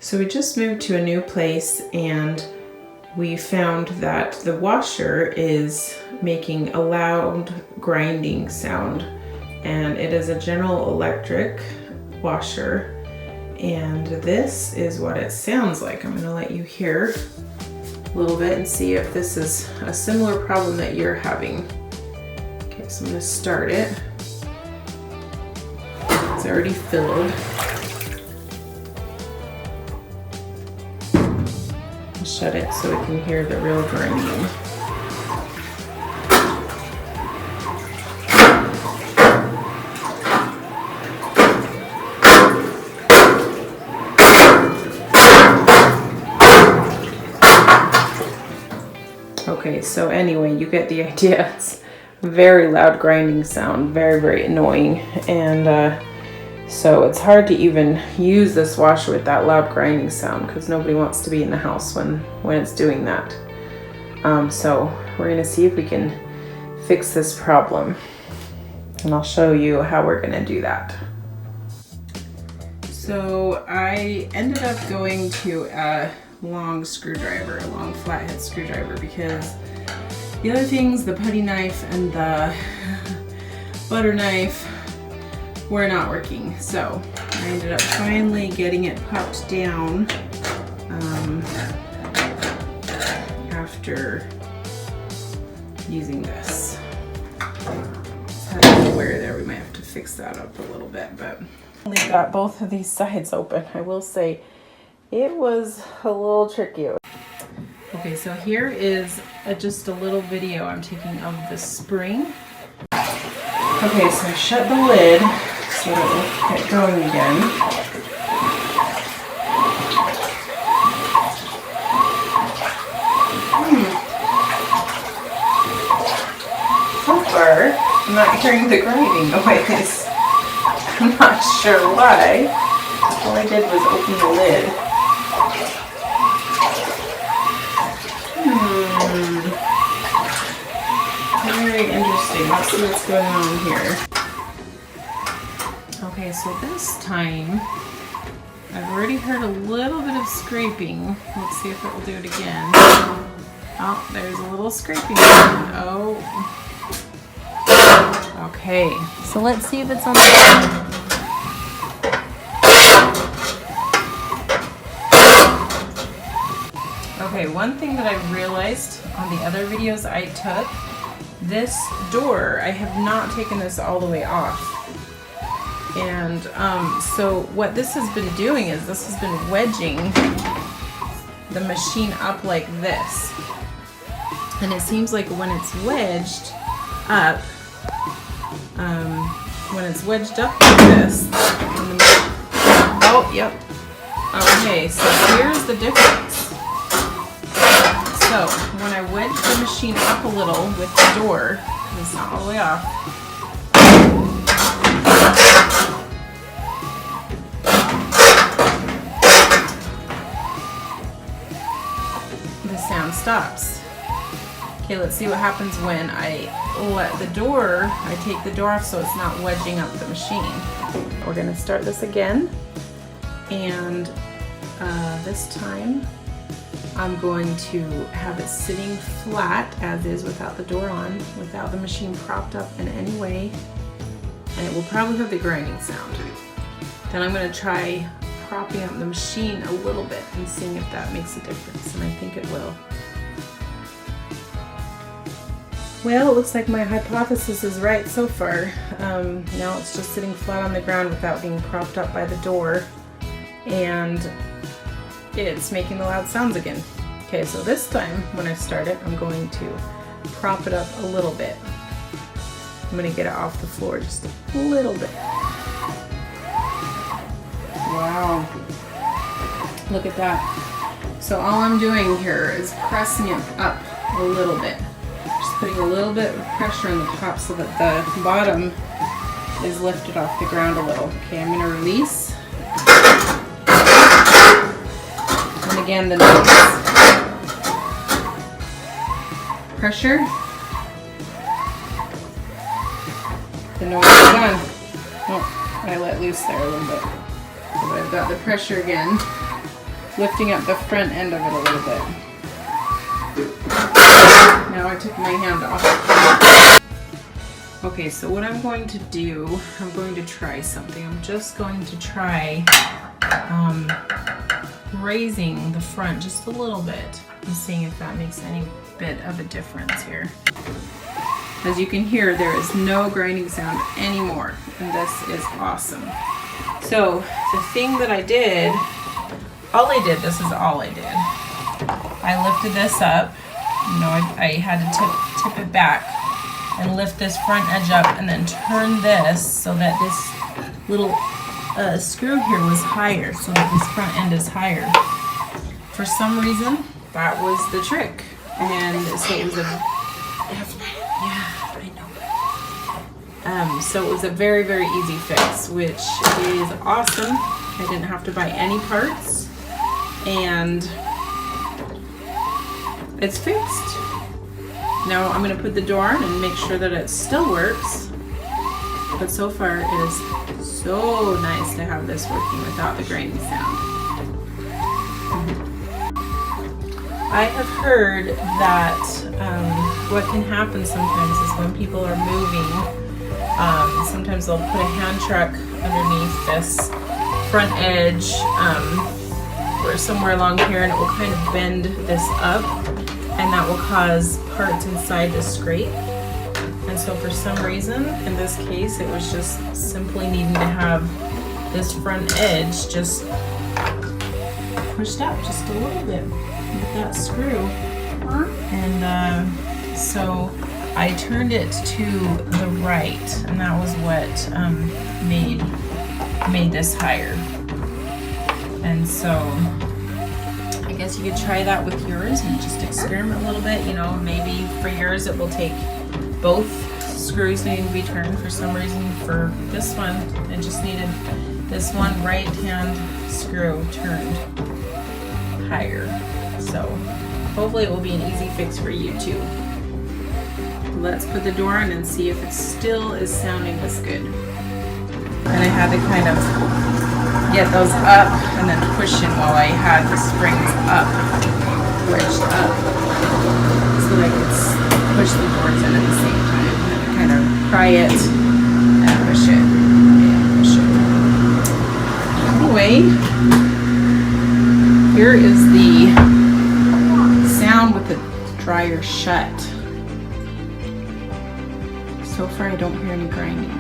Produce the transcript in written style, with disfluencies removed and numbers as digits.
So we just moved to a new place and we found that the washer is making a loud grinding sound, and it is a General Electric washer, and this is what it sounds like. I'm going to let you hear a little bit and see if this is a similar problem that you're having. Okay, so I'm going to start it. It's already filled. Shut it so we can hear the real grinding. Okay, so anyway, you get the idea. It's a very loud grinding sound, very, very annoying, and so it's hard to even use this washer with that loud grinding sound because nobody wants to be in the house when it's doing that. So we're going to see if we can fix this problem, and I'll show you how we're going to do that. So I ended up going to a long screwdriver, a long flathead screwdriver, because the other things, the putty knife and the butter knife, were not working. So I ended up finally getting it popped down after using this. Just had a little wear there. We might have to fix that up a little bit, but we got both of these sides open. I will say it was a little tricky. Okay, so here is just a little video I'm taking of the spring. Okay, so I shut the lid so it will get going again. So far, I'm not hearing the grinding noise. I'm not sure why. All I did was open the lid. Very interesting. Let's see what's going on here. Okay, so this time I've already heard a little bit of scraping. Let's see if it will do it again. Oh, there's a little scraping. Oh. Okay, so let's see if it's on the Okay, one thing that I realized on the other videos I took, this door, I have not taken this all the way off. And so what this has been doing is this has been wedging the machine up like this. And it seems like when it's wedged up, like this, oh, yep. Okay, so here's the difference. So when I wedge the machine up a little with the door, it's not all the way off, the sound stops. Okay, let's see what happens when I take the door off so it's not wedging up the machine. We're going to start this again, and this time I'm going to have it sitting flat as is without the door on, without the machine propped up in any way, and it will probably have the grinding sound. Then I'm going to try propping up the machine a little bit and seeing if that makes a difference, and I think it will. Well, it looks like my hypothesis is right so far. Now it's just sitting flat on the ground without being propped up by the door, and it's making the loud sounds again. Okay, so this time when I start it, I'm going to prop it up a little bit. I'm going to get it off the floor just a little bit. Wow. Look at that. So all I'm doing here is pressing it up a little bit. Just putting a little bit of pressure on the top so that the bottom is lifted off the ground a little. Okay, I'm going to release. And again, the noise. Pressure. The noise is gone. Oh, I let loose there a little bit. But I've got the pressure again. lifting up the front end of it a little bit. Now I took my hand off. Okay, so what I'm going to do, I'm going to try something. I'm just going to try raising the front just a little bit and seeing if that makes any bit of a difference here. As you can hear, there is no grinding sound anymore, and this is awesome. So the thing that I did, this is all I did. I lifted this up, you know, I had to tip it back and lift this front edge up and then turn this so that this little screw here was higher, so that this front end is higher. For some reason, that was the trick. And so it was so it was a very, very easy fix, which is awesome. I didn't have to buy any parts, and it's fixed. Now I'm going to put the door on and make sure that it still works. But so far it is so nice to have this working without the grinding sound. I have heard that what can happen sometimes is when people are moving, sometimes they'll put a hand truck underneath this front edge or somewhere along here, and it will kind of bend this up, and that will cause parts inside to scrape. And so for some reason, in this case, it was just simply needing to have this front edge just pushed up just a little bit with that screw. And so I turned it to the right, and that was what made this higher. And so I guess you could try that with yours and just experiment a little bit. You know, maybe for yours it will take both screws needing to be turned. For some reason, for this one, it just needed this one right hand screw turned higher. So hopefully it will be an easy fix for you too. Let's put the door on and see if it still is sounding as good. And I had to kind of get those up and then push in while I had the springs up, wedged up, so that I could push the doors in at the same time. And kind of pry it and push it and push it. Anyway, here is the sound with the dryer shut. So far I don't hear any grinding.